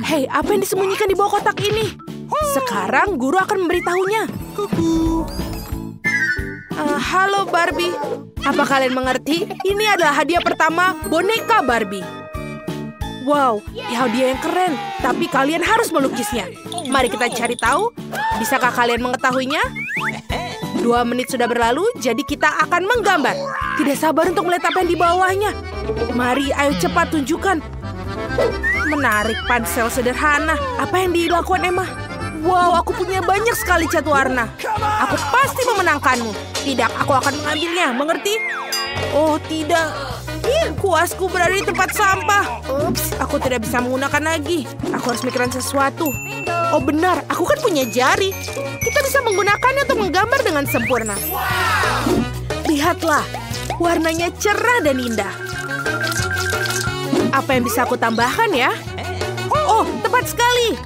Hei, apa yang disembunyikan di bawah kotak ini? Sekarang guru akan memberitahunya. Halo Barbie. Apa kalian mengerti? Ini adalah hadiah pertama boneka Barbie. Wow, hadiah yang keren. Tapi kalian harus melukisnya. Mari kita cari tahu. Bisakah kalian mengetahuinya? 2 menit sudah berlalu, jadi kita akan menggambar. Tidak sabar untuk melihat apa yang di bawahnya. Mari, ayo cepat tunjukkan. Menarik pansel sederhana. Apa yang dilakukan Emma? Wow, aku punya banyak sekali cat warna. Aku pasti memenangkanmu. Tidak, aku akan mengambilnya, mengerti? Oh, tidak. Kuasku berada di tempat sampah. Ups, aku tidak bisa menggunakan lagi. Aku harus mikirin sesuatu. Oh benar, aku kan punya jari. Kita bisa menggunakannya untuk menggambar dengan sempurna. Lihatlah, warnanya cerah dan indah. Apa yang bisa aku tambahkan ya? Oh, tepat sekali.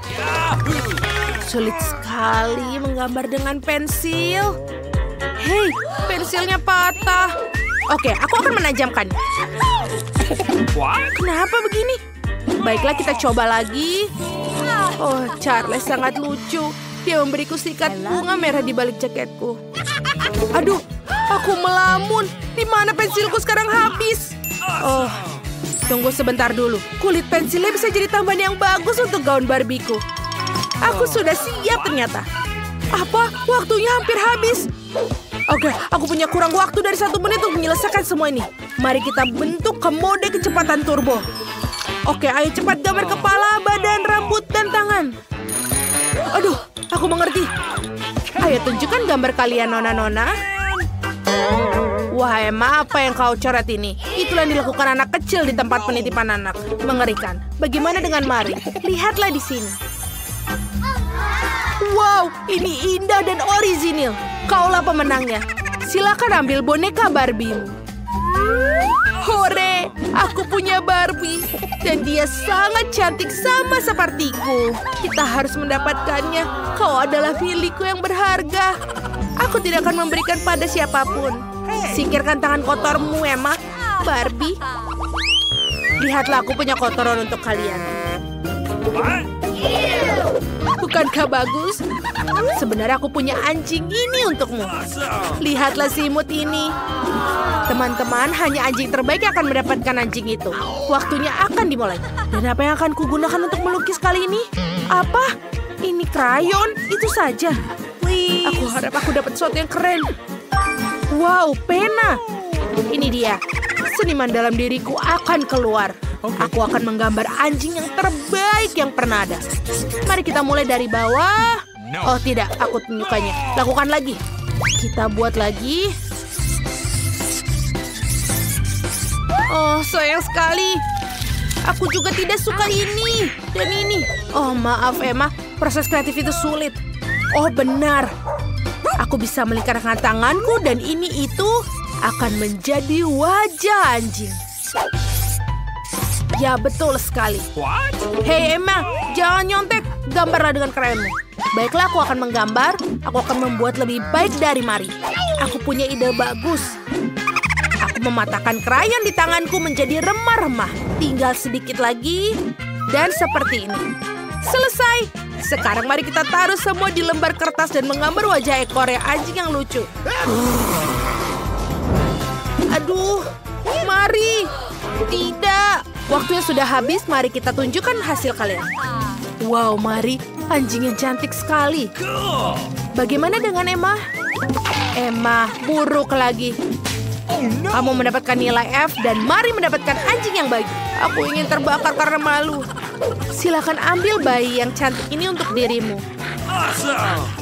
Sulit sekali menggambar dengan pensil. Hei, pensilnya patah. Oke, aku akan menajamkannya. Kenapa begini? Baiklah, kita coba lagi. Oh, Charles sangat lucu. Dia memberiku sikat bunga merah di balik jaketku. Aduh, aku melamun. Di mana pensilku sekarang habis? Oh, tunggu sebentar dulu. Kulit pensilnya bisa jadi tambahan yang bagus untuk gaun Barbieku. Aku sudah siap ternyata. Apa? Waktunya hampir habis. Oke, aku punya kurang waktu dari 1 menit untuk menyelesaikan semua ini. Mari kita bentuk ke mode kecepatan turbo. Oke, ayo cepat gambar kepala, badan, rambut, dan tangan. Aduh, aku mengerti. Ayo tunjukkan gambar kalian, nona-nona. Wah, Emma, apa yang kau coret ini? Itulah yang dilakukan anak kecil di tempat penitipan anak. Mengerikan. Bagaimana dengan Mari? Lihatlah di sini. Wow, ini indah dan orisinil. Kaulah pemenangnya. Silakan ambil boneka Barbie-mu. Hore, aku punya Barbie. Dan dia sangat cantik sama sepertiku. Kita harus mendapatkannya. Kau adalah milikku yang berharga. Aku tidak akan memberikan pada siapapun. Singkirkan tangan kotormu, Emma. Barbie. Lihatlah, aku punya kotoran untuk kalian. Bukankah bagus? Sebenarnya aku punya anjing ini untukmu. Lihatlah si imut ini. Teman-teman, hanya anjing terbaik yang akan mendapatkan anjing itu. Waktunya akan dimulai. Dan apa yang akan kugunakan untuk melukis kali ini? Apa? Ini krayon? Itu saja. Aku harap aku dapat sesuatu yang keren. Wow, pena. Ini dia. Seniman dalam diriku akan keluar. Aku akan menggambar anjing yang terbaik yang pernah ada. Mari kita mulai dari bawah. Oh tidak, aku tunjukkannya. Lakukan lagi. Kita buat lagi. Oh, sayang sekali. Aku juga tidak suka ini dan ini. Oh, maaf Emma. Proses kreatif itu sulit. Oh, benar. Aku bisa melingkarkan tanganku dan ini itu akan menjadi wajah anjing. Ya, betul sekali. Hei Emma, jangan nyontek. Gambarlah dengan krayonmu. Baiklah, aku akan menggambar. Aku akan membuat lebih baik dari Mari. Aku punya ide bagus. Aku mematahkan krayon di tanganku menjadi remah-remah. Tinggal sedikit lagi. Dan seperti ini. Selesai. Sekarang mari kita taruh semua di lembar kertas dan menggambar wajah ekor anjing yang lucu. Aduh, Mari. Tidak. Waktunya sudah habis, mari kita tunjukkan hasil kalian. Wow, Mari, anjing yang cantik sekali. Bagaimana dengan Emma? Emma, buruk lagi. Kamu mendapatkan nilai F dan Mari mendapatkan anjing yang baik. Aku ingin terbakar karena malu. Silakan ambil bayi yang cantik ini untuk dirimu.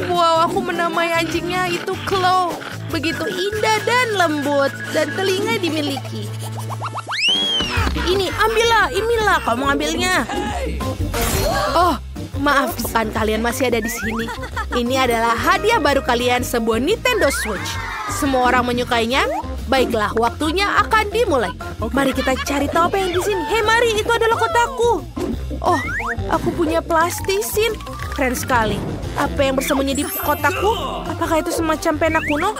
Wow, aku menamai anjingnya itu Chloe. Begitu indah dan lembut dan telinga dimiliki. Ini, ambillah, inilah, kamu ambilnya. Oh, maaf, bukan kalian masih ada di sini. Ini adalah hadiah baru kalian, sebuah Nintendo Switch. Semua orang menyukainya. Baiklah, waktunya akan dimulai. Mari kita cari tahu apa yang di sini. Hei, Mari, itu adalah kotaku. Oh, aku punya plastisin. Keren sekali. Apa yang bersembunyi di kotaku? Apakah itu semacam pena kuno?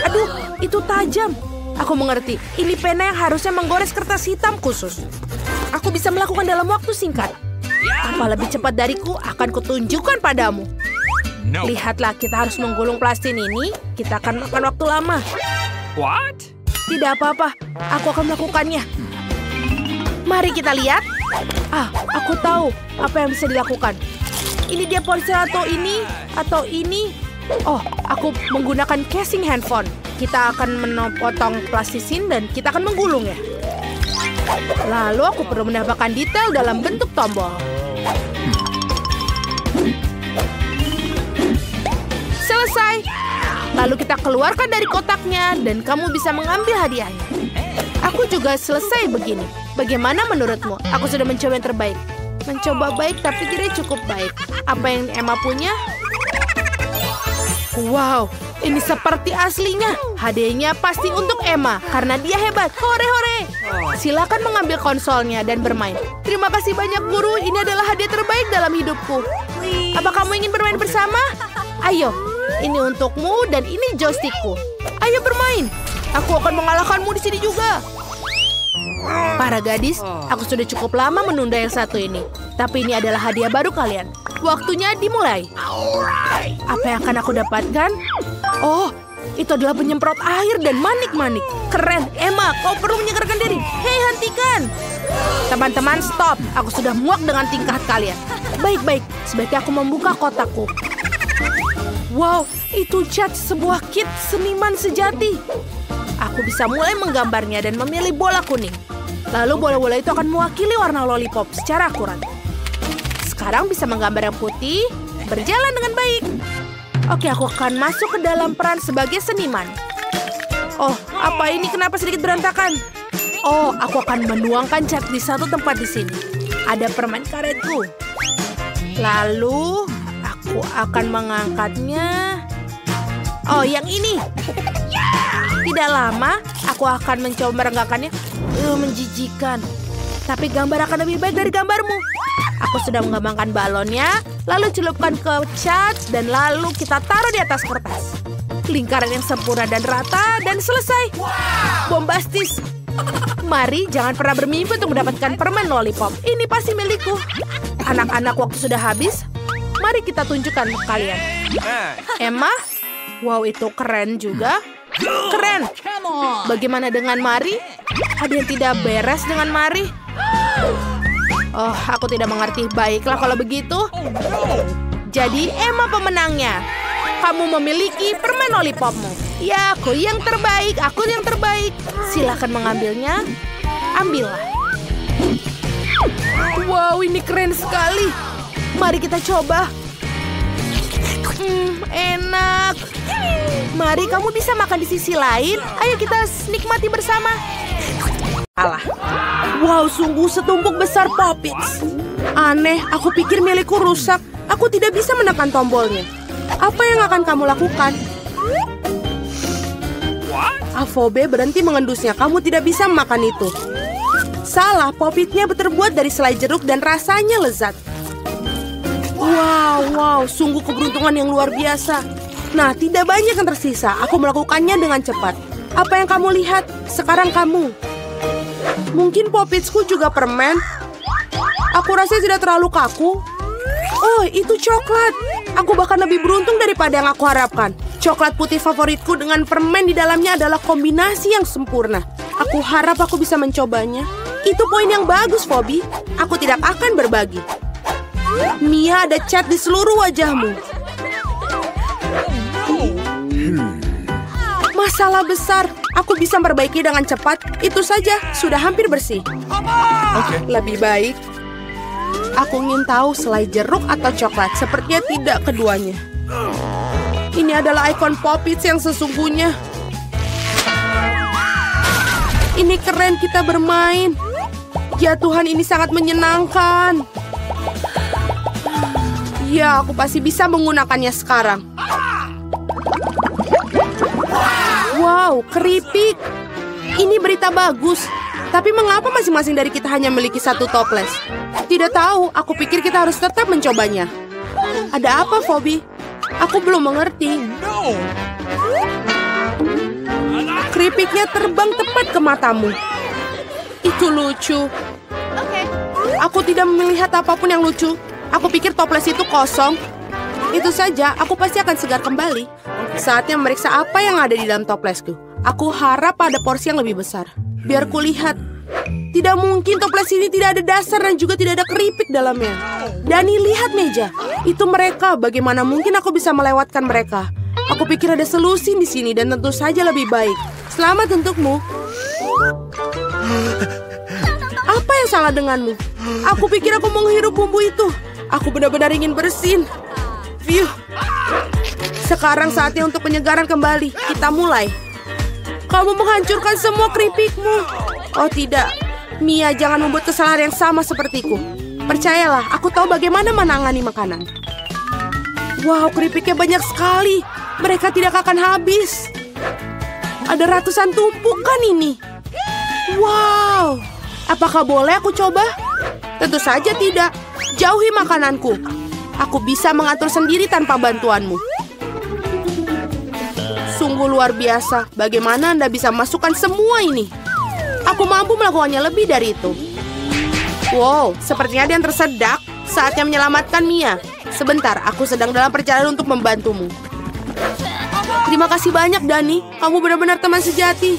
Aduh, itu tajam. Aku mengerti. Ini pena yang harusnya menggores kertas hitam khusus. Aku bisa melakukan dalam waktu singkat. Siapa lebih cepat dariku akan kutunjukkan padamu. Lihatlah, kita harus menggulung plastin ini. Kita akan makan waktu lama. What? Tidak apa-apa, aku akan melakukannya. Mari kita lihat. Aku tahu apa yang bisa dilakukan. Ini dia ponsel atau ini. Oh, aku menggunakan casing handphone. Kita akan memotong plastisin dan kita akan menggulungnya. Lalu aku perlu menambahkan detail dalam bentuk tombol. Selesai. Lalu kita keluarkan dari kotaknya dan kamu bisa mengambil hadiahnya. Aku juga selesai begini. Bagaimana menurutmu? Aku sudah mencoba yang terbaik. Mencoba baik tapi tidak cukup baik. Apa yang Emma punya? Wow, ini seperti aslinya. Hadiahnya pasti untuk Emma karena dia hebat. Hore-hore. Silakan mengambil konsolnya dan bermain. Terima kasih banyak, guru. Ini adalah hadiah terbaik dalam hidupku. Apa kamu ingin bermain bersama? Ayo, ini untukmu dan ini joystickku. Ayo bermain. Aku akan mengalahkanmu di sini juga. Para gadis, aku sudah cukup lama menunda yang satu ini. Tapi ini adalah hadiah baru kalian. Waktunya dimulai. Apa yang akan aku dapatkan? Oh, itu adalah penyemprot air dan manik-manik. Keren, Emma, kau perlu menyegarkan diri. Hei, hentikan. Teman-teman, stop. Aku sudah muak dengan tingkah kalian. Baik-baik, sebaiknya aku membuka kotakku. Wow, itu cat sebuah kit seniman sejati. Aku bisa mulai menggambarnya dan memilih bola kuning. Lalu bola-bola itu akan mewakili warna lollipop secara akurat. Sekarang bisa menggambar yang putih, berjalan dengan baik. Oke, aku akan masuk ke dalam peran sebagai seniman. Oh, apa ini? Kenapa sedikit berantakan? Oh, aku akan menuangkan cat di satu tempat di sini. Ada permen karetku. Lalu, aku akan mengangkatnya. Oh, yang ini. Tidak lama, aku akan mencoba merenggakannya. Menjijikan. Tapi gambar akan lebih baik dari gambarmu. Aku sudah mengembangkan balonnya, lalu celupkan ke cat, dan lalu kita taruh di atas kertas. Lingkaran yang sempurna dan rata, dan selesai. Bombastis. Mari, jangan pernah bermimpi untuk mendapatkan permen lollipop. Ini pasti milikku. Anak-anak, waktu sudah habis. Mari kita tunjukkan ke kalian. Emma? Wow, itu keren juga. Keren. Bagaimana dengan Mari? Ada yang tidak beres dengan Mari? Oh, aku tidak mengerti. Baiklah kalau begitu. Jadi Emma pemenangnya. Kamu memiliki permen lollipopmu. Ya, aku yang terbaik. Aku yang terbaik. Silakan mengambilnya. Ambillah. Wow, ini keren sekali. Mari kita coba. Enak. Mari, kamu bisa makan di sisi lain. Ayo kita nikmati bersama. Alah. Wow, sungguh setumpuk besar Poppits. Aneh, aku pikir milikku rusak. Aku tidak bisa menekan tombolnya. Apa yang akan kamu lakukan? Afobe, berhenti mengendusnya. Kamu tidak bisa memakan itu. Salah, Poppitsnya terbuat dari selai jeruk dan rasanya lezat. Wow, sungguh keberuntungan yang luar biasa. Nah, tidak banyak yang tersisa. Aku melakukannya dengan cepat. Apa yang kamu lihat? Sekarang kamu. Mungkin Poppitsku juga permen. Aku rasa tidak terlalu kaku. Oh, itu coklat. Aku bahkan lebih beruntung daripada yang aku harapkan. Coklat putih favoritku dengan permen di dalamnya adalah kombinasi yang sempurna. Aku harap aku bisa mencobanya. Itu poin yang bagus, Phoebe. Aku tidak akan berbagi. Mia, ada cat di seluruh wajahmu. Masalah besar. Aku bisa memperbaiki dengan cepat. Itu saja, sudah hampir bersih. Lebih baik. Aku ingin tahu selai jeruk atau coklat. Sepertinya tidak keduanya. Ini adalah ikon Poppits yang sesungguhnya. Ini keren kita bermain. Ya Tuhan, ini sangat menyenangkan. Ya, aku pasti bisa menggunakannya sekarang. Wow, keripik. Ini berita bagus. Tapi mengapa masing-masing dari kita hanya memiliki satu toples? Tidak tahu, aku pikir kita harus tetap mencobanya. Ada apa, Phoebe? Aku belum mengerti. Keripiknya terbang tepat ke matamu. Itu lucu. Aku tidak melihat apapun yang lucu. Aku pikir toples itu kosong. Itu saja, aku pasti akan segar kembali. Saatnya memeriksa apa yang ada di dalam toplesku. Aku harap ada porsi yang lebih besar. Biar kulihat. Tidak mungkin toples ini tidak ada dasar dan juga tidak ada keripik dalamnya. Dani, lihat meja. Itu mereka. Bagaimana mungkin aku bisa melewatkan mereka? Aku pikir ada solusi di sini dan tentu saja lebih baik. Selamat untukmu. Apa yang salah denganmu? Aku pikir aku menghirup bumbu itu. Aku benar-benar ingin bersin. Phew. Sekarang saatnya untuk penyegaran kembali. Kita mulai. Kamu menghancurkan semua keripikmu. Oh tidak. Mia, jangan membuat kesalahan yang sama sepertiku. Percayalah, aku tahu bagaimana menangani makanan. Wow, keripiknya banyak sekali. Mereka tidak akan habis. Ada ratusan tumpukan ini. Wow. Apakah boleh aku coba? Tentu saja tidak. Jauhi makananku. Aku bisa mengatur sendiri tanpa bantuanmu. Sungguh luar biasa. Bagaimana Anda bisa masukkan semua ini? Aku mampu melakukannya lebih dari itu. Wow, sepertinya ada yang tersedak. Saatnya menyelamatkan Mia. Sebentar, aku sedang dalam perjalanan untuk membantumu. Terima kasih banyak, Dani. Kamu benar-benar teman sejati.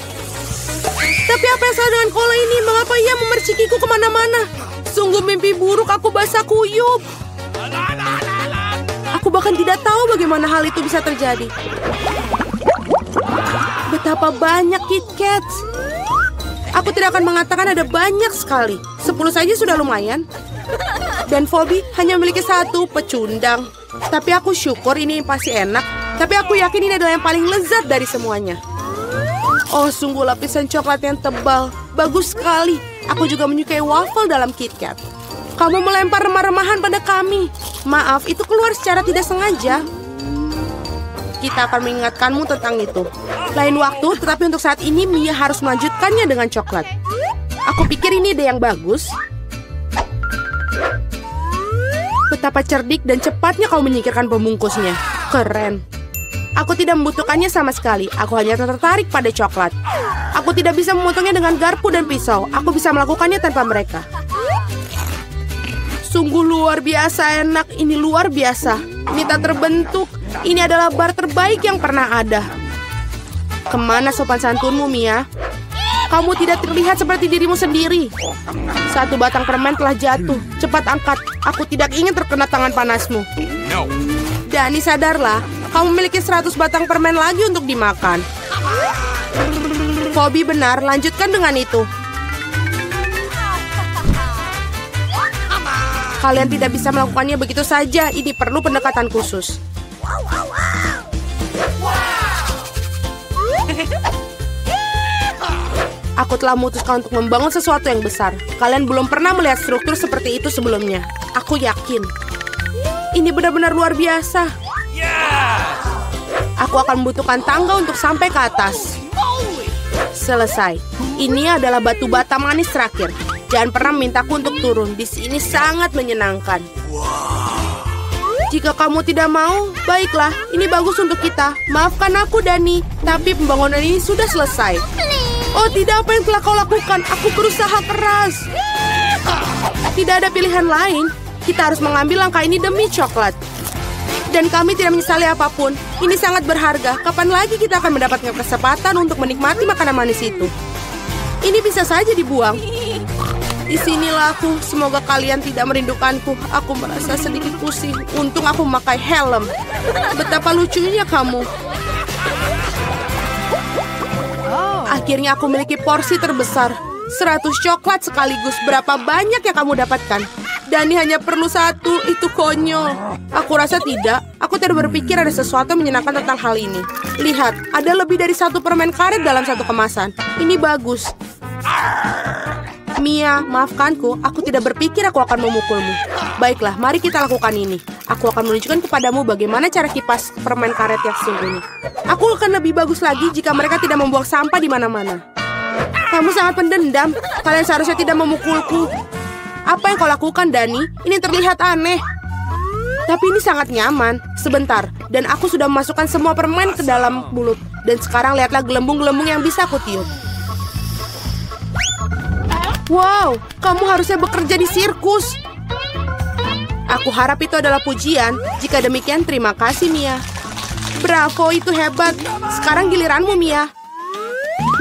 Tapi apa yang salah dengan Kola ini? Mengapa ia memercikiku kemana-mana? Sungguh mimpi buruk, aku basah kuyup. Aku bahkan tidak tahu bagaimana hal itu bisa terjadi. Betapa banyak KitKats. Aku tidak akan mengatakan ada banyak sekali. 10 saja sudah lumayan. Dan Phoebe hanya memiliki 1 pecundang. Tapi aku syukur ini pasti enak. Tapi aku yakin ini adalah yang paling lezat dari semuanya. Oh, sungguh lapisan coklat yang tebal. Bagus sekali. Aku juga menyukai waffle dalam KitKat. Kamu melempar remah-remahan pada kami. Maaf, itu keluar secara tidak sengaja. Kita akan mengingatkanmu tentang itu. Lain waktu, tetapi untuk saat ini Mia harus melanjutkannya dengan coklat. Aku pikir ini ide yang bagus. Betapa cerdik dan cepatnya kau menyingkirkan pembungkusnya. Keren. Aku tidak membutuhkannya sama sekali. Aku hanya tertarik pada coklat. Aku tidak bisa memotongnya dengan garpu dan pisau. Aku bisa melakukannya tanpa mereka. Sungguh luar biasa enak. Ini luar biasa. Ini tak terbentuk. Ini adalah bar terbaik yang pernah ada. Kemana sopan santunmu, Mia? Kamu tidak terlihat seperti dirimu sendiri. 1 batang permen telah jatuh. Cepat angkat. Aku tidak ingin terkena tangan panasmu. Dani, sadarlah. Kamu memiliki 100 batang permen lagi untuk dimakan. Phoebe benar. Lanjutkan dengan itu. Kalian tidak bisa melakukannya begitu saja. Ini perlu pendekatan khusus. Aku telah memutuskan untuk membangun sesuatu yang besar. Kalian belum pernah melihat struktur seperti itu sebelumnya. Aku yakin. Ini benar-benar luar biasa. Aku akan membutuhkan tangga untuk sampai ke atas. Selesai. Ini adalah batu bata manis terakhir. Jangan pernah memintaku untuk turun. Di sini sangat menyenangkan. Jika kamu tidak mau, baiklah. Ini bagus untuk kita. Maafkan aku, Dani. Tapi pembangunan ini sudah selesai. Oh tidak, apa yang telah kau lakukan? Aku berusaha keras. Tidak ada pilihan lain. Kita harus mengambil langkah ini demi coklat. Dan kami tidak menyesali apapun. Ini sangat berharga. Kapan lagi kita akan mendapatkan kesempatan untuk menikmati makanan manis itu? Ini bisa saja dibuang. Disinilah aku. Semoga kalian tidak merindukanku. Aku merasa sedikit pusing. Untung aku memakai helm. Betapa lucunya kamu. Akhirnya aku memiliki porsi terbesar. 100 coklat sekaligus. Berapa banyak yang kamu dapatkan? Dani hanya perlu 1. Itu konyol. Aku rasa tidak. Aku tidak berpikir ada sesuatu yang menyenangkan tentang hal ini. Lihat, ada lebih dari 1 permen karet dalam 1 kemasan. Ini bagus. Mia, maafkanku. Aku tidak berpikir aku akan memukulmu. Baiklah, mari kita lakukan ini. Aku akan menunjukkan kepadamu bagaimana cara kipas permen karet yang sesungguhnya. Aku akan lebih bagus lagi jika mereka tidak membuang sampah di mana-mana. Kamu sangat pendendam. Kalian seharusnya tidak memukulku. Apa yang kau lakukan, Dani? Ini terlihat aneh. Tapi ini sangat nyaman. Sebentar, dan aku sudah memasukkan semua permen ke dalam mulut. Dan sekarang lihatlah gelembung-gelembung yang bisa aku tiup. Wow, kamu harusnya bekerja di sirkus. Aku harap itu adalah pujian. Jika demikian, terima kasih, Mia. Bravo, itu hebat. Sekarang giliranmu, Mia.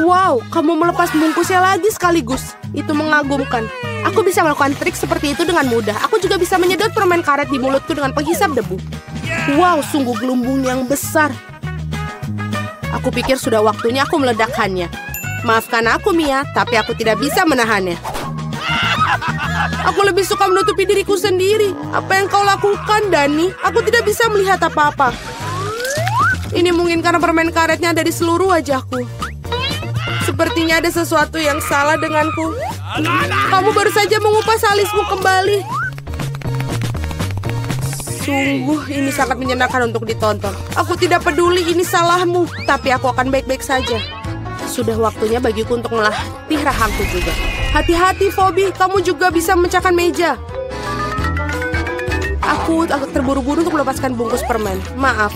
Wow, kamu melepas bungkusnya lagi sekaligus. Itu mengagumkan. Aku bisa melakukan trik seperti itu dengan mudah. Aku juga bisa menyedot permen karet di mulutku dengan penghisap debu. Wow, sungguh gelembung yang besar. Aku pikir sudah waktunya aku meledakkannya. Maafkan aku, Mia, tapi aku tidak bisa menahannya. Aku lebih suka menutupi diriku sendiri. Apa yang kau lakukan, Dani? Aku tidak bisa melihat apa-apa. Ini mungkin karena permen karetnya ada di seluruh wajahku. Sepertinya ada sesuatu yang salah denganku. Kamu baru saja mengupas alismu kembali. Sungguh, ini sangat menyenangkan untuk ditonton. Aku tidak peduli ini salahmu, tapi aku akan baik-baik saja. Sudah waktunya bagiku untuk melatih rahangku juga. Hati-hati, Phoebe. Kamu juga bisa memecahkan meja. Aku agak terburu-buru untuk melepaskan bungkus permen. Maaf.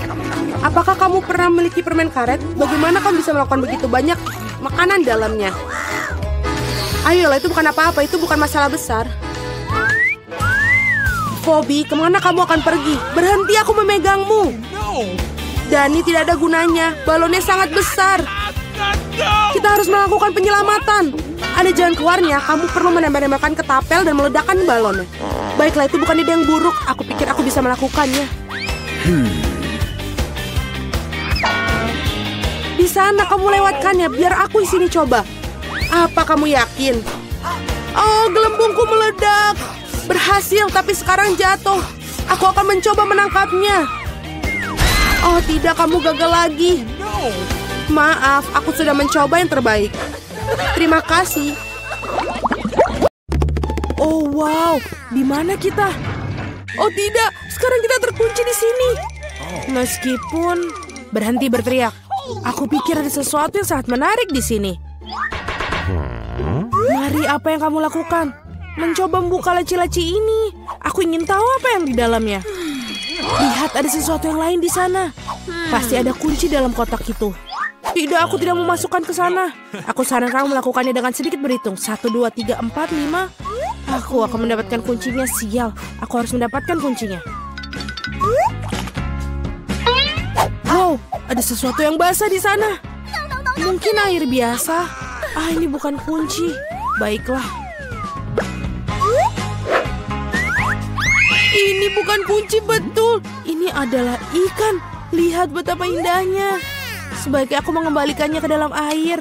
Apakah kamu pernah memiliki permen karet? Bagaimana kamu bisa melakukan begitu banyak makanan dalamnya? Ayolah, itu bukan apa-apa. Itu bukan masalah besar. Phoebe, kemana kamu akan pergi? Berhenti, aku memegangmu. Dani, tidak ada gunanya. Balonnya sangat besar. Kita harus melakukan penyelamatan. Ada jalan keluarnya. Kamu perlu menembak-nembakkan ketapel dan meledakkan balonnya. Baiklah, itu bukan ide yang buruk. Aku pikir aku bisa melakukannya. Di sana kamu lewatkannya. Biar aku di sini coba. Apa kamu yakin? Oh, gelembungku meledak. Berhasil, tapi sekarang jatuh. Aku akan mencoba menangkapnya. Oh tidak, kamu gagal lagi. Maaf, aku sudah mencoba yang terbaik. Terima kasih. Oh wow, di mana kita? Oh tidak, sekarang kita terkunci di sini. Meskipun berhenti berteriak. Aku pikir ada sesuatu yang sangat menarik di sini. Mari, apa yang kamu lakukan? Mencoba membuka laci-laci ini. Aku ingin tahu apa yang di dalamnya. Lihat, ada sesuatu yang lain di sana. Pasti ada kunci dalam kotak itu. Tidak, aku tidak memasukkan ke sana. Aku sarankan kamu melakukannya dengan sedikit berhitung. 1, 2, 3, 4, 5. Aku akan mendapatkan kuncinya, sial. Aku harus mendapatkan kuncinya. Wow, ada sesuatu yang basah di sana. Mungkin air biasa. Ah, ini bukan kunci. Baiklah. Ini bukan kunci betul. Ini adalah ikan. Lihat betapa indahnya. Sebaiknya aku mengembalikannya ke dalam air.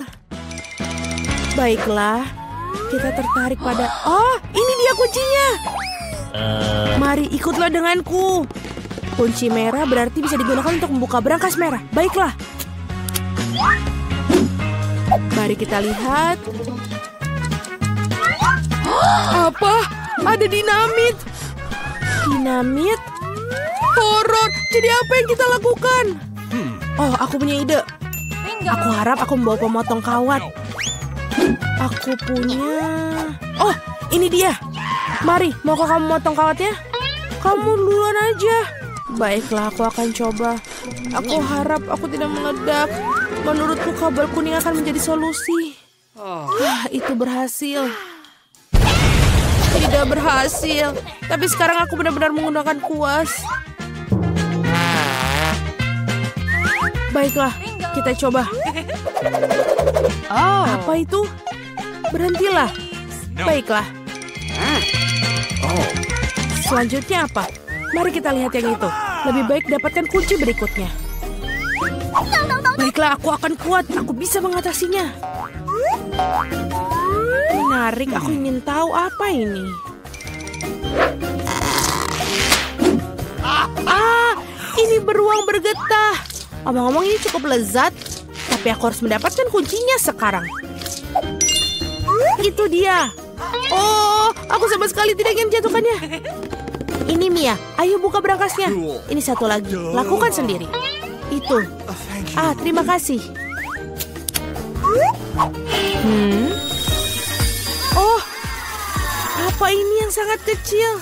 Baiklah. Kita tertarik pada... Oh, ini dia kuncinya. Mari ikutlah denganku. Kunci merah berarti bisa digunakan untuk membuka brankas merah. Baiklah. Mari kita lihat. Apa? Ada dinamit. Dinamit? Horor. Jadi apa yang kita lakukan? Oh, aku punya ide. Aku harap aku membawa pemotong kawat. Aku punya... Oh, ini dia. Mari, maukah kamu motong kawatnya? Kamu duluan aja. Baiklah, aku akan coba. Aku harap aku tidak meledak. Menurutku kabel kuning akan menjadi solusi. Itu berhasil. Tidak berhasil. Tapi sekarang aku benar-benar menggunakan kuas. Baiklah, kita coba. Apa itu? Berhentilah. Baiklah. Selanjutnya apa? Mari kita lihat yang itu. Lebih baik dapatkan kunci berikutnya. Baiklah, aku akan kuat. Aku bisa mengatasinya. Menarik, aku ingin tahu apa ini. Ini beruang bergetah. Omong-omong ini cukup lezat. Tapi aku harus mendapatkan kuncinya sekarang. Itu dia. Oh, aku sama sekali tidak ingin jatuhkannya. Ini Mia, ayo buka brankasnya. Ini satu lagi, lakukan sendiri. Itu. Terima kasih. Oh, apa ini yang sangat kecil?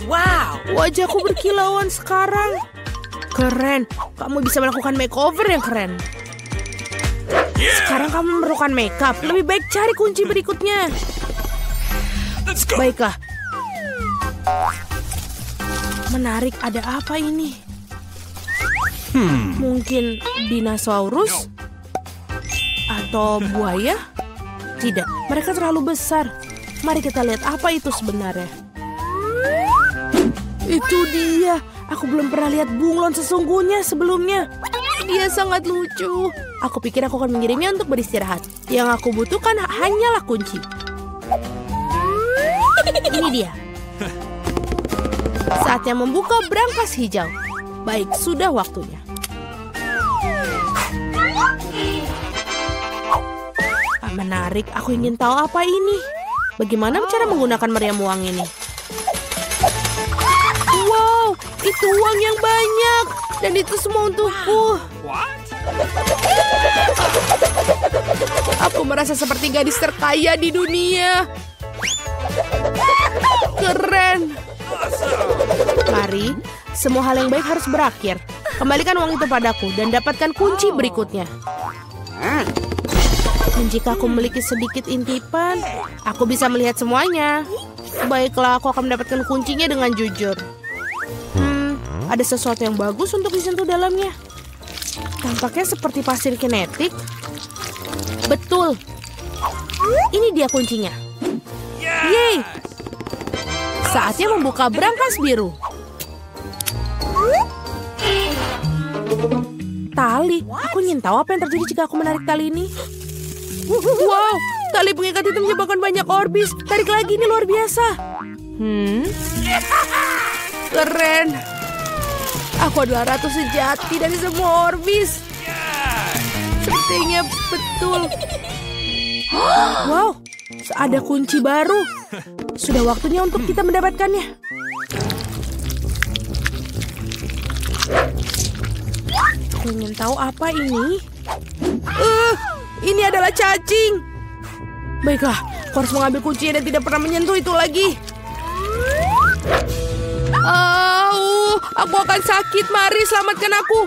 Wow, wajahku berkilauan sekarang. Keren, kamu bisa melakukan makeover yang keren. Sekarang kamu memerlukan makeup. Lebih baik cari kunci berikutnya. Baiklah. Menarik, ada apa ini? Mungkin dinosaurus? Atau buaya? Tidak, mereka terlalu besar. Mari kita lihat apa itu sebenarnya. Itu dia. Aku belum pernah lihat bunglon sesungguhnya sebelumnya. Dia sangat lucu. Aku pikir aku akan mengirimnya untuk beristirahat. Yang aku butuhkan hanyalah kunci. Ini dia. Saatnya membuka brankas hijau. Baik, sudah waktunya. Menarik, aku ingin tahu apa ini. Bagaimana cara menggunakan meriam uang ini? Wow, itu uang yang banyak. Dan itu semua untukku. Aku merasa seperti gadis terkaya di dunia. Keren. Mari, semua hal yang baik harus berakhir. Kembalikan uang itu padaku dan dapatkan kunci berikutnya. Dan jika aku memiliki sedikit intipan, aku bisa melihat semuanya. Baiklah, aku akan mendapatkan kuncinya dengan jujur. Ada sesuatu yang bagus untuk disentuh dalamnya. Tampaknya seperti pasir kinetik. Betul. Ini dia kuncinya. Yeay! Saatnya membuka brankas biru. Tali. Aku ingin tahu apa yang terjadi jika aku menarik tali ini. Wow, tali pengikat itu menyebabkan banyak orbis. Tarik lagi, ini luar biasa. Keren. Aku adalah ratu sejati dari semua orbis. Sepertinya betul. Wow, ada kunci baru. Sudah waktunya untuk kita mendapatkannya. Aku ingin tahu apa ini. Ini adalah cacing. Baiklah, aku harus mengambil kuncinya dan tidak pernah menyentuh itu lagi. Aku akan sakit. Mari, selamatkan aku.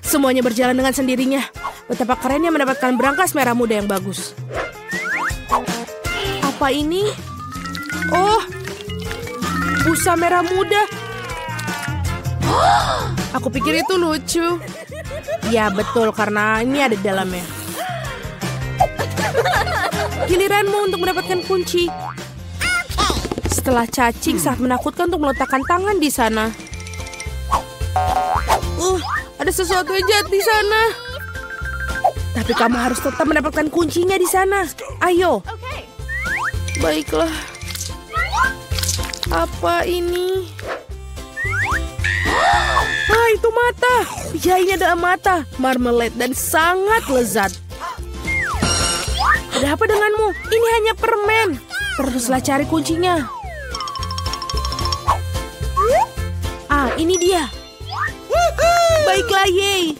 Semuanya berjalan dengan sendirinya. Betapa kerennya mendapatkan brankas merah muda yang bagus. Apa ini? Oh, busa merah muda. Aku pikir itu lucu. Ya betul, karena ini ada di dalamnya. Giliranmu untuk mendapatkan kunci. Setelah cacing sangat menakutkan untuk meletakkan tangan di sana. Ada sesuatu yang jahat di sana. Tapi kamu harus tetap mendapatkan kuncinya di sana. Ayo. Baiklah. Apa ini? Itu mata. Ya, ini adalah mata. Marmalade dan sangat lezat. Ada apa denganmu? Ini hanya permen. Teruslah cari kuncinya. Ini dia. Baiklah, yeay.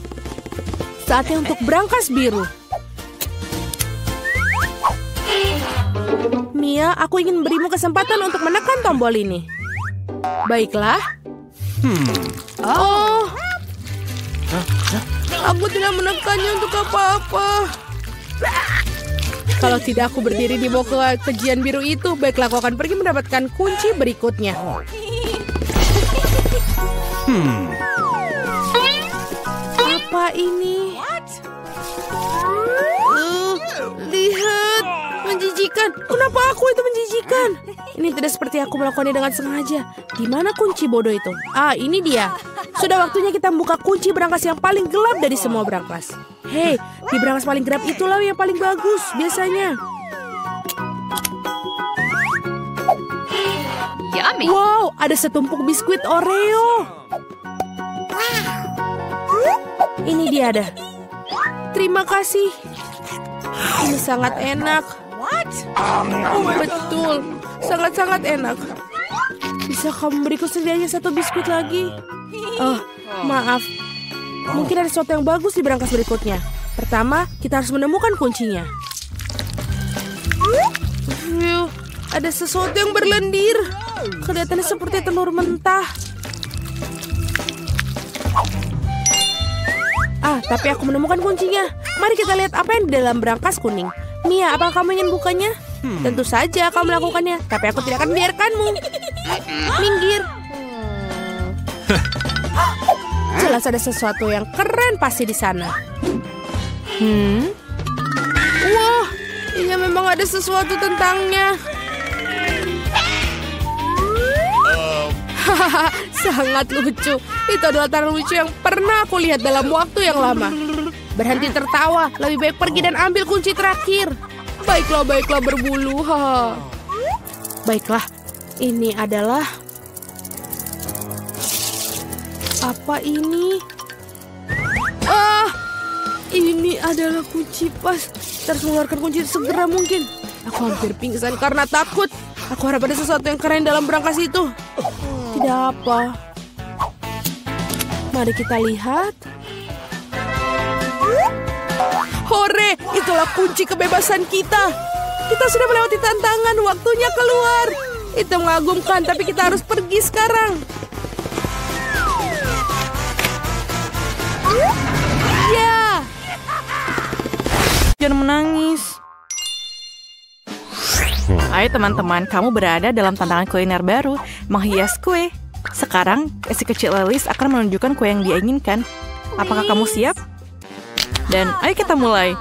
Saatnya untuk brankas biru. Mia, aku ingin berimu kesempatan untuk menekan tombol ini. Baiklah. Aku tidak menekannya untuk apa-apa. Kalau tidak aku berdiri di bawah kejian biru itu, baiklah aku akan pergi mendapatkan kunci berikutnya. Apa ini? Lihat, menjijikan. Kenapa aku itu menjijikan? Ini tidak seperti aku melakukannya dengan sengaja. Di mana kunci bodoh itu? Ini dia. Sudah waktunya kita membuka kunci brankas yang paling gelap dari semua brankas. Hei, di brankas paling gelap itulah yang paling bagus biasanya. Yummy. Wow, ada setumpuk biskuit Oreo. Ini dia ada. Terima kasih. Ini sangat enak. Betul, sangat-sangat enak. Bisa kamu beriku setidaknya satu biskuit lagi? Maaf. Mungkin ada sesuatu yang bagus di brankas berikutnya. Pertama, kita harus menemukan kuncinya. Ada sesuatu yang berlendir. Kelihatannya seperti telur mentah. Tapi aku menemukan kuncinya. Mari kita lihat apa yang di dalam berangkas kuning. Mia, apakah kamu ingin bukanya? Tentu saja kamu melakukannya, tapi aku tidak akan biarkanmu. Minggir. Jelas ada sesuatu yang keren pasti di sana. Wah, ini memang ada sesuatu tentangnya. Hahaha, sangat lucu. Itu adalah tanaman lucu yang pernah aku lihat dalam waktu yang lama. Berhenti tertawa, lebih baik pergi dan ambil kunci terakhir. Baiklah, baiklah berbulu. Baiklah, ini adalah... Apa ini? Ini adalah kunci pas. Harus mengeluarkan kunci segera mungkin. Aku hampir pingsan karena takut. Aku harap ada sesuatu yang keren dalam berangkas itu. Tidak apa. Mari kita lihat. Hore, itulah kunci kebebasan kita. Kita sudah melewati tantangan, waktunya keluar. Itu mengagumkan, tapi kita harus pergi sekarang. Ya. Jangan menangis. Ayo teman-teman, kamu berada dalam tantangan kuliner baru, menghias kue. Sekarang, si kecil Alice akan menunjukkan kue yang dia inginkan. Apakah kamu siap? Dan ayo kita mulai.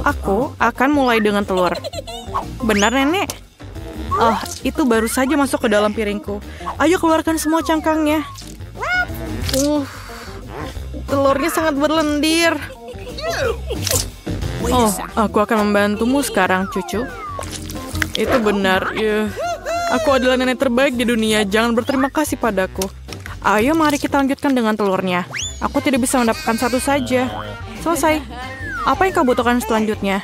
Aku akan mulai dengan telur. Benar, Nenek? Oh, itu baru saja masuk ke dalam piringku. Ayo keluarkan semua cangkangnya. Telurnya sangat berlendir. Oh, aku akan membantumu sekarang, cucu. Itu benar. Aku adalah nenek terbaik di dunia. Jangan berterima kasih padaku. Ayo, mari kita lanjutkan dengan telurnya. Aku tidak bisa mendapatkan satu saja. Selesai. Apa yang kau butuhkan selanjutnya?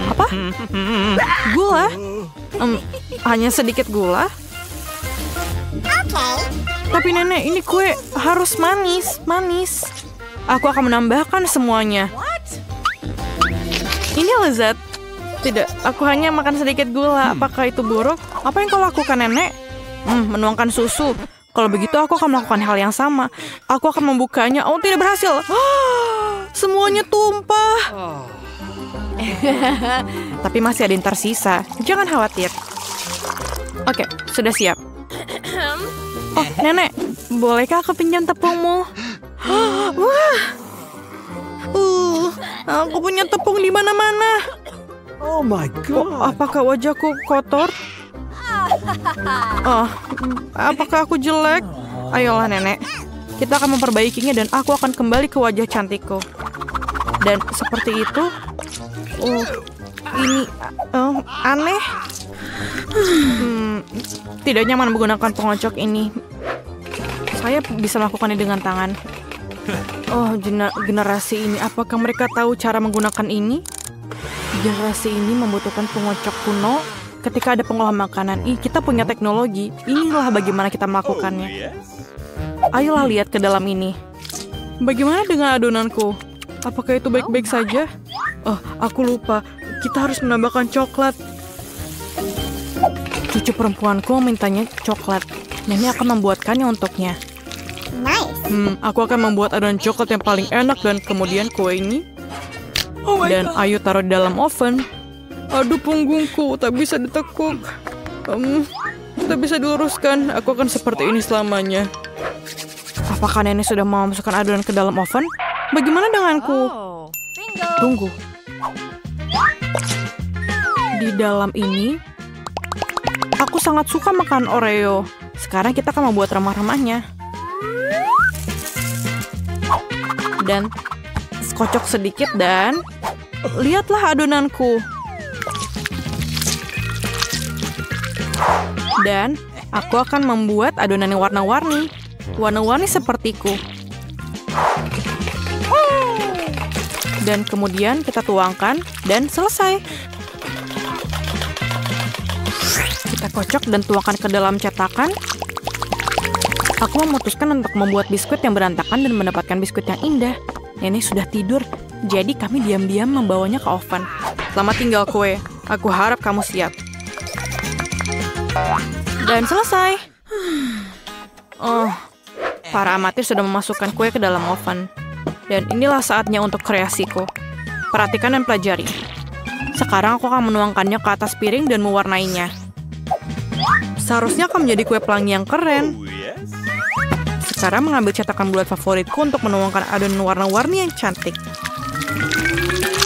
Apa? Gula? Hanya sedikit gula? Tapi nenek, ini kue harus manis. Manis. Aku akan menambahkan semuanya. Ini lezat. Tidak, aku hanya makan sedikit gula. Apakah itu buruk? Apa yang kau lakukan, Nenek? Menuangkan susu. Kalau begitu aku akan melakukan hal yang sama. Aku akan membukanya. Oh, tidak berhasil. Semuanya tumpah. Tapi masih ada yang tersisa. Jangan khawatir. Oke, sudah siap. Oh, Nenek, bolehkah aku pinjam tepungmu? Wah. Aku punya tepung di mana-mana. Oh my God. Apakah wajahku kotor? Apakah aku jelek? Ayolah, Nenek. Kita akan memperbaikinya dan aku akan kembali ke wajah cantikku. Dan seperti itu. Ini aneh. Tidak nyaman menggunakan pengocok ini. Saya bisa melakukannya dengan tangan. Oh, generasi ini. Apakah mereka tahu cara menggunakan ini? Generasi ini membutuhkan pengocok kuno ketika ada pengolahan makanan. Kita punya teknologi. Inilah bagaimana kita melakukannya. Ayolah lihat ke dalam ini. Bagaimana dengan adonanku? Apakah itu baik-baik saja? Oh, aku lupa. Kita harus menambahkan coklat. Cucu perempuanku memintanya coklat. Nenek akan membuatkannya untuknya. Aku akan membuat adonan coklat yang paling enak dan kemudian kue ini. Dan ayo taruh di dalam oven. Aduh, punggungku tak bisa ditekuk. Tak bisa diluruskan. Aku akan seperti ini selamanya. Apakah nenek sudah mau masukkan adonan ke dalam oven? Bagaimana denganku? Tunggu. Di dalam ini, aku sangat suka makan Oreo. Sekarang kita akan membuat remah-remahnya. Dan kocok sedikit dan lihatlah adonanku. Dan aku akan membuat adonan yang warna-warni. Warna-warni sepertiku. Dan kemudian kita tuangkan dan selesai. Kita kocok dan tuangkan ke dalam cetakan. Aku memutuskan untuk membuat biskuit yang berantakan dan mendapatkan biskuit yang indah. Nenek sudah tidur, jadi kami diam-diam membawanya ke oven. Selamat tinggal kue. Aku harap kamu siap. Dan selesai. Oh, para amatir sudah memasukkan kue ke dalam oven. Dan inilah saatnya untuk kreasiku. Perhatikan dan pelajari. Sekarang aku akan menuangkannya ke atas piring dan mewarnainya. Seharusnya akan menjadi kue pelangi yang keren. Sekarang mengambil cetakan bulat favoritku untuk menuangkan adonan warna-warni yang cantik.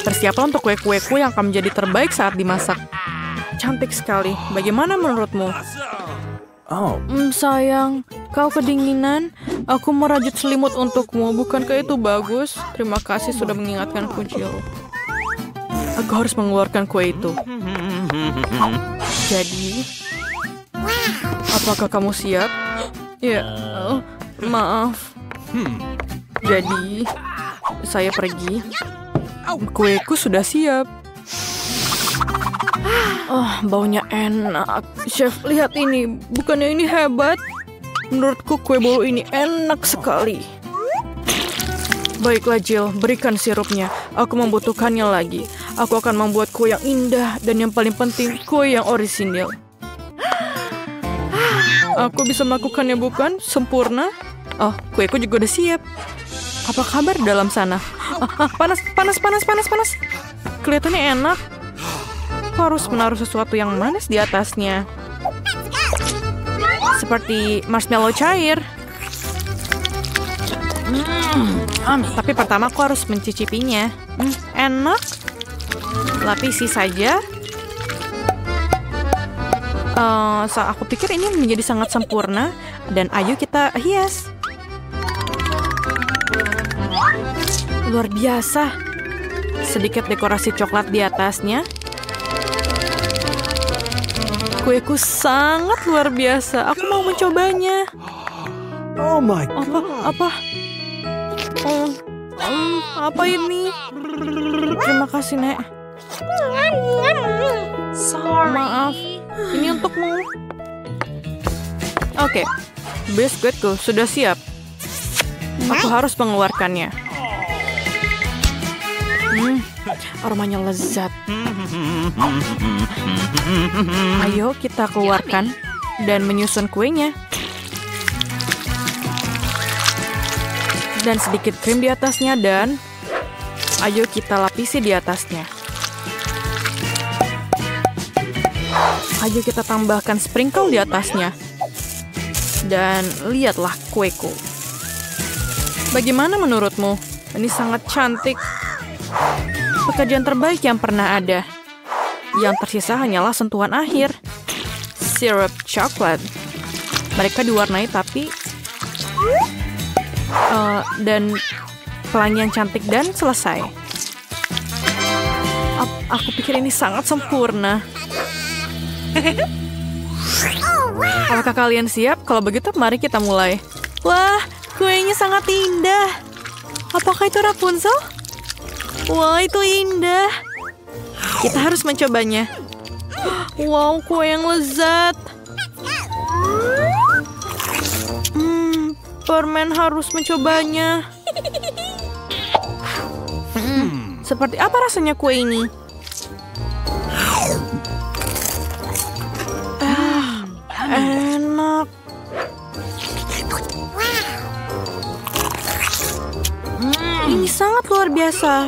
Bersiaplah untuk kue-kueku yang akan menjadi terbaik saat dimasak. Cantik sekali. Bagaimana menurutmu? Oh. Sayang, kau kedinginan. Aku merajut selimut untukmu. Bukankah itu bagus? Terima kasih sudah mengingatkanku, Jill. Aku harus mengeluarkan kue itu. Jadi, apakah kamu siap? Ya, maaf. Jadi, saya pergi. Kueku sudah siap. Baunya enak. Chef, lihat ini. Bukannya ini hebat? Menurutku kue bolu ini enak sekali. Baiklah, Jill. Berikan sirupnya. Aku membutuhkannya lagi. Aku akan membuat kue yang indah. Dan yang paling penting, kue yang orisinil. Aku bisa melakukannya, bukan? Sempurna. Oh, kueku juga udah siap. Apa kabar dalam sana? Panas. Kelihatannya enak. Aku harus menaruh sesuatu yang manis di atasnya. Seperti marshmallow cair. Tapi pertama aku harus mencicipinya. Enak. Lapisi saja. Aku pikir ini menjadi sangat sempurna. Dan ayo kita hias. Luar biasa. Sedikit dekorasi coklat di atasnya. Kueku sangat luar biasa. Aku mau mencobanya. Oh my God. Apa ini? Terima kasih, Nek. Maaf. Ini untukmu. Oke. Biskuitku sudah siap. Aku harus mengeluarkannya. Aromanya lezat. Ayo kita keluarkan dan menyusun kuenya. Dan sedikit krim di atasnya dan ayo kita lapisi di atasnya. Ayo kita tambahkan sprinkle di atasnya. Dan lihatlah kueku. Bagaimana menurutmu? Ini sangat cantik. Pekerjaan terbaik yang pernah ada. Yang tersisa hanyalah sentuhan akhir. Sirup coklat. Mereka diwarnai tapi dan pelangi yang cantik dan selesai. Aku pikir ini sangat sempurna. Apakah kalian siap? Kalau begitu mari kita mulai. Wah, kuenya sangat indah. Apakah itu Rapunzel? Wah, itu indah. Kita harus mencobanya. Wow, kue yang lezat. Permen harus mencobanya. Seperti apa rasanya kue ini? Enak. Ini sangat luar biasa.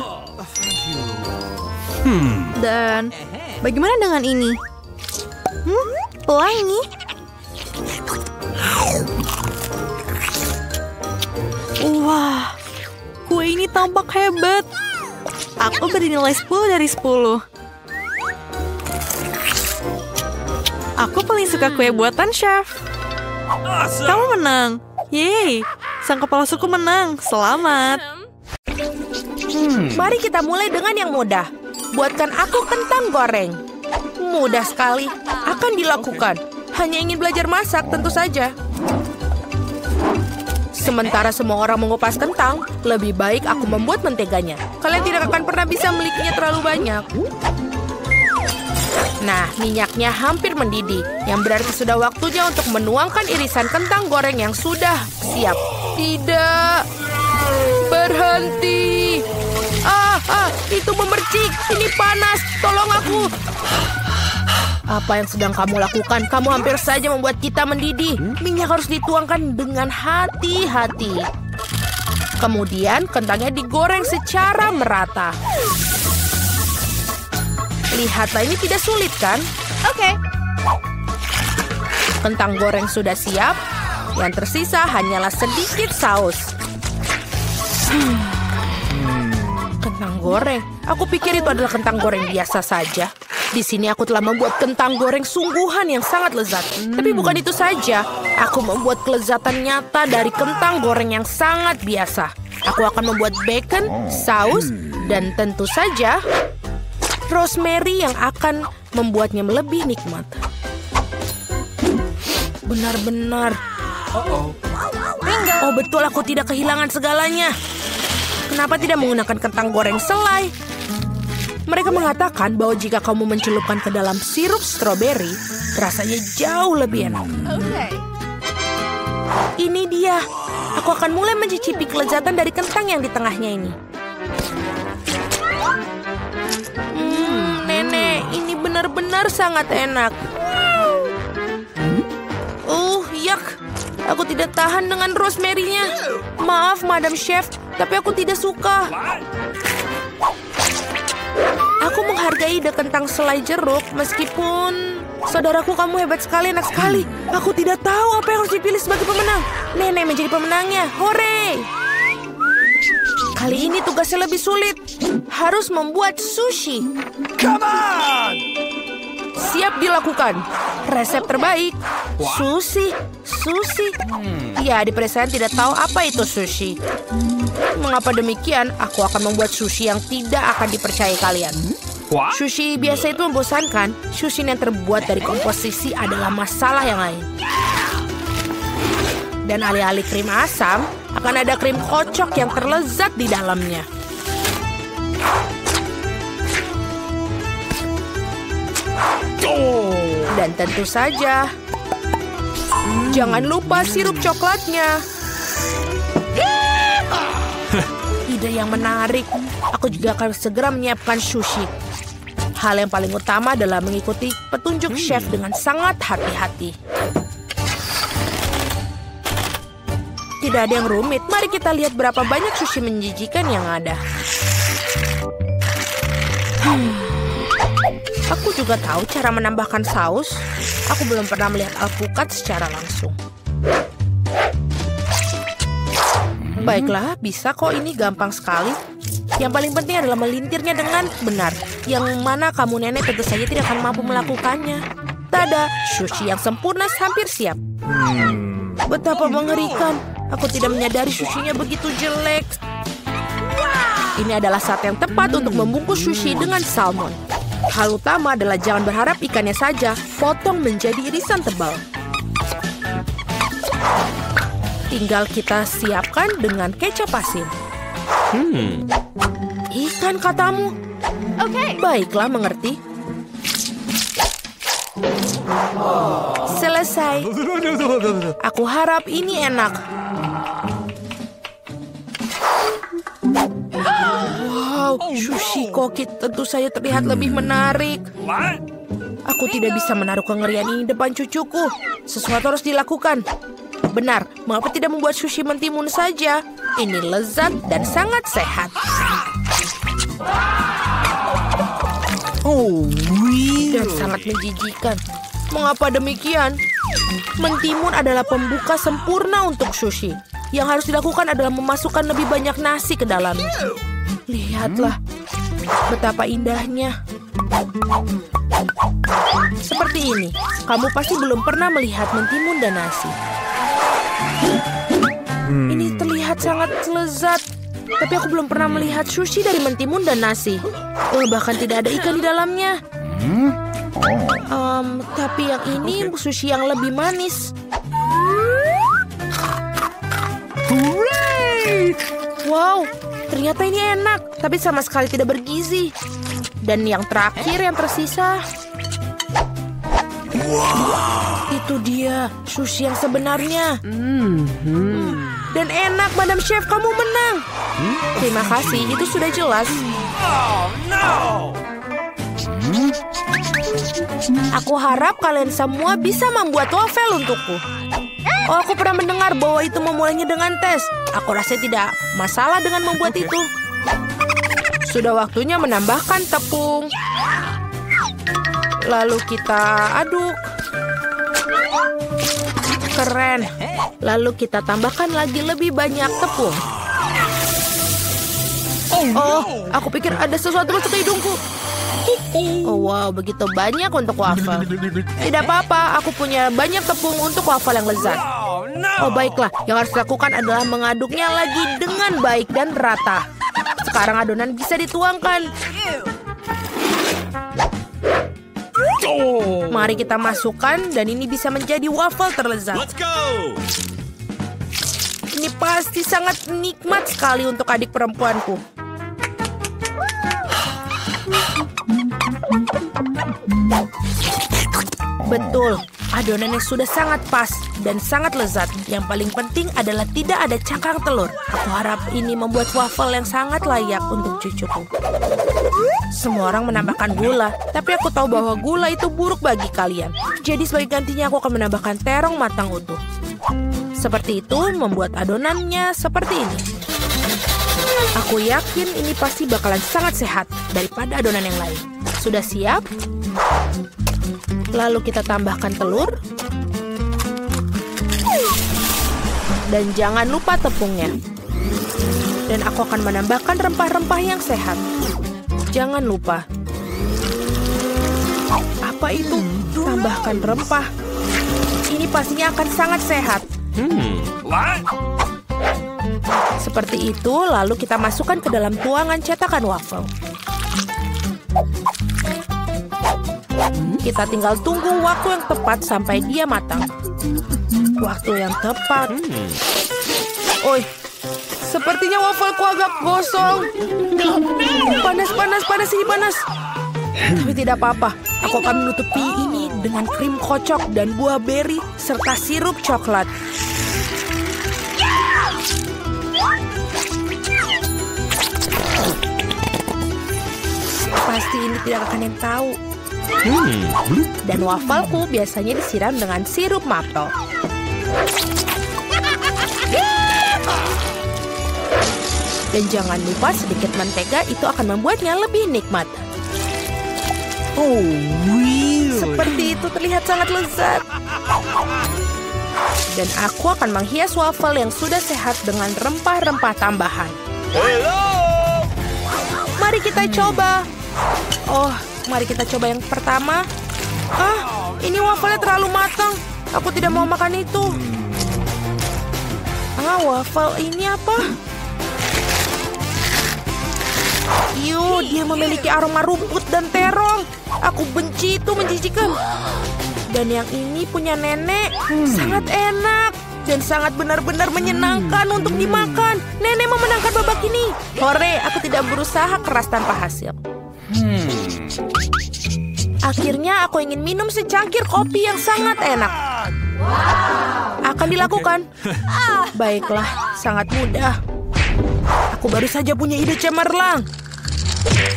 Dan bagaimana dengan ini? Pelangi. Wah, kue ini tampak hebat. Aku beri nilai 10 dari 10. Aku paling suka kue buatan chef. Kamu menang. Yeay, sang kepala suku menang. Selamat. Mari kita mulai dengan yang mudah. Buatkan aku kentang goreng. Mudah sekali. Akan dilakukan. Hanya ingin belajar masak, tentu saja. Sementara semua orang mengupas kentang, lebih baik aku membuat menteganya. Kalian tidak akan pernah bisa memilikinya terlalu banyak. Nah, minyaknya hampir mendidih, yang berarti sudah waktunya untuk menuangkan irisan kentang goreng yang sudah siap. Tidak. Berhenti. Itu memercik. Ini panas. Tolong aku. Apa yang sedang kamu lakukan? Kamu hampir saja membuat kita mendidih. Minyak harus dituangkan dengan hati-hati. Kemudian kentangnya digoreng secara merata. Lihatlah, ini tidak sulit kan? Oke. Kentang goreng sudah siap. Yang tersisa hanyalah sedikit saus. Kentang goreng. Aku pikir itu adalah kentang goreng biasa saja. Di sini aku telah membuat kentang goreng sungguhan yang sangat lezat. Tapi bukan itu saja. Aku membuat kelezatan nyata dari kentang goreng yang sangat biasa. Aku akan membuat bacon, saus, dan tentu saja rosemary yang akan membuatnya lebih nikmat. Benar-benar. Oh betul, aku tidak kehilangan segalanya. Kenapa tidak menggunakan kentang goreng selai? Mereka mengatakan bahwa jika kamu mencelupkan ke dalam sirup stroberi, rasanya jauh lebih enak. Ini dia. Aku akan mulai mencicipi kelezatan dari kentang yang di tengahnya ini. Nenek, ini benar-benar sangat enak. Yak. Aku tidak tahan dengan rosemary-nya. Maaf, Madam Chef, tapi aku tidak suka. Aku menghargai ide kentang selai jeruk, meskipun... Saudaraku, kamu hebat sekali, enak sekali. Aku tidak tahu apa yang harus dipilih sebagai pemenang. Nenek menjadi pemenangnya. Hore! Kali ini tugasnya lebih sulit. Harus membuat sushi. Come on! Siap dilakukan. Resep terbaik. Sushi. Ya, di pedesaan tidak tahu apa itu sushi. Mengapa demikian? Aku akan membuat sushi yang tidak akan dipercayai kalian. Sushi biasa itu membosankan. Sushi yang terbuat dari komposisi adalah masalah yang lain. Dan alih-alih krim asam, akan ada krim kocok yang terlezat di dalamnya. Dan tentu saja, jangan lupa sirup coklatnya. Ide yang menarik. Aku juga akan segera menyiapkan sushi. Hal yang paling utama adalah mengikuti petunjuk chef dengan sangat hati-hati. Tidak ada yang rumit. Mari kita lihat berapa banyak sushi menjijikan yang ada. Aku juga tahu cara menambahkan saus. Aku belum pernah melihat alpukat secara langsung. Baiklah, bisa kok, ini gampang sekali. Yang paling penting adalah melintirnya dengan benar. Yang mana kamu nenek tentu saja tidak akan mampu melakukannya. Tada, sushi yang sempurna hampir siap. Betapa mengerikan. Aku tidak menyadari sushinya begitu jelek. Ini adalah saat yang tepat untuk membungkus sushi dengan salmon. Hal utama adalah jangan berharap ikannya saja. Potong menjadi irisan tebal. Tinggal kita siapkan dengan kecap asin. Ikan katamu? Oke. Baiklah, mengerti. Selesai. Aku harap ini enak. Wow, sushi koki tentu saja terlihat lebih menarik. Aku tidak bisa menaruh kengerian ini depan cucuku. Sesuatu harus dilakukan. Benar, mengapa tidak membuat sushi mentimun saja? Ini lezat dan sangat sehat. Dan sangat menjijikan. Mengapa demikian? Mentimun adalah pembuka sempurna untuk sushi. Yang harus dilakukan adalah memasukkan lebih banyak nasi ke dalamnya. Lihatlah, betapa indahnya. Seperti ini, kamu pasti belum pernah melihat mentimun dan nasi. Ini terlihat sangat lezat. Tapi aku belum pernah melihat sushi dari mentimun dan nasi. Bahkan tidak ada ikan di dalamnya. Tapi yang ini sushi yang lebih manis. Wow, ternyata ini enak. Tapi sama sekali tidak bergizi. Dan yang terakhir yang tersisa. Itu dia, sushi yang sebenarnya. Dan enak, Madam Chef, kamu menang. Terima kasih, itu sudah jelas. Aku harap kalian semua bisa membuat wafel untukku. Oh, aku pernah mendengar bahwa itu memulainya dengan tes. Aku rasa tidak masalah dengan membuat itu. Sudah waktunya menambahkan tepung. Lalu kita aduk. Keren. Lalu kita tambahkan lagi lebih banyak tepung. Oh, aku pikir ada sesuatu masuk ke hidungku. Oh, wow, begitu banyak untuk wafel. Tidak apa-apa, aku punya banyak tepung untuk wafel yang lezat. Oh, baiklah. Yang harus dilakukan adalah mengaduknya lagi dengan baik dan rata. Sekarang adonan bisa dituangkan. Mari kita masukkan dan ini bisa menjadi wafel terlezat. Ini pasti sangat nikmat sekali untuk adik perempuanku. Betul, adonannya sudah sangat pas dan sangat lezat. Yang paling penting adalah tidak ada cangkang telur. Aku harap ini membuat wafel yang sangat layak untuk cucuku. Semua orang menambahkan gula, tapi aku tahu bahwa gula itu buruk bagi kalian. Jadi sebagai gantinya aku akan menambahkan terong matang utuh. Seperti itu membuat adonannya seperti ini. Aku yakin ini pasti bakalan sangat sehat daripada adonan yang lain. Sudah siap? Lalu kita tambahkan telur. Dan jangan lupa tepungnya. Dan aku akan menambahkan rempah-rempah yang sehat. Jangan lupa. Apa itu? Tambahkan rempah. Ini pastinya akan sangat sehat. Seperti itu, lalu kita masukkan ke dalam tuangan cetakan wafel. Kita tinggal tunggu waktu yang tepat sampai dia matang. Waktu yang tepat. Oi, sepertinya wafelku agak gosong. Panas, ini panas. Tapi tidak apa-apa. Aku akan menutupi ini dengan krim kocok dan buah beri serta sirup coklat. Pasti ini tidak akan yang tahu. Dan wafelku biasanya disiram dengan sirup maple. Dan jangan lupa sedikit mentega, itu akan membuatnya lebih nikmat. Oh, really? Seperti itu terlihat sangat lezat. Dan aku akan menghias wafel yang sudah sehat dengan rempah-rempah tambahan. Hello! Mari kita coba. Oh, mari kita coba yang pertama. Ini wafelnya terlalu matang. Aku tidak mau makan itu. Wafel ini apa? Dia memiliki aroma rumput dan terong. Aku benci itu, menjijikan. Dan yang ini punya nenek. Sangat enak. Dan sangat benar-benar menyenangkan untuk dimakan. Nenek memenangkan babak ini. Hore, aku tidak berusaha keras tanpa hasil. Akhirnya aku ingin minum secangkir kopi yang sangat enak. Akan dilakukan. Baiklah, sangat mudah. Aku baru saja punya ide cemerlang.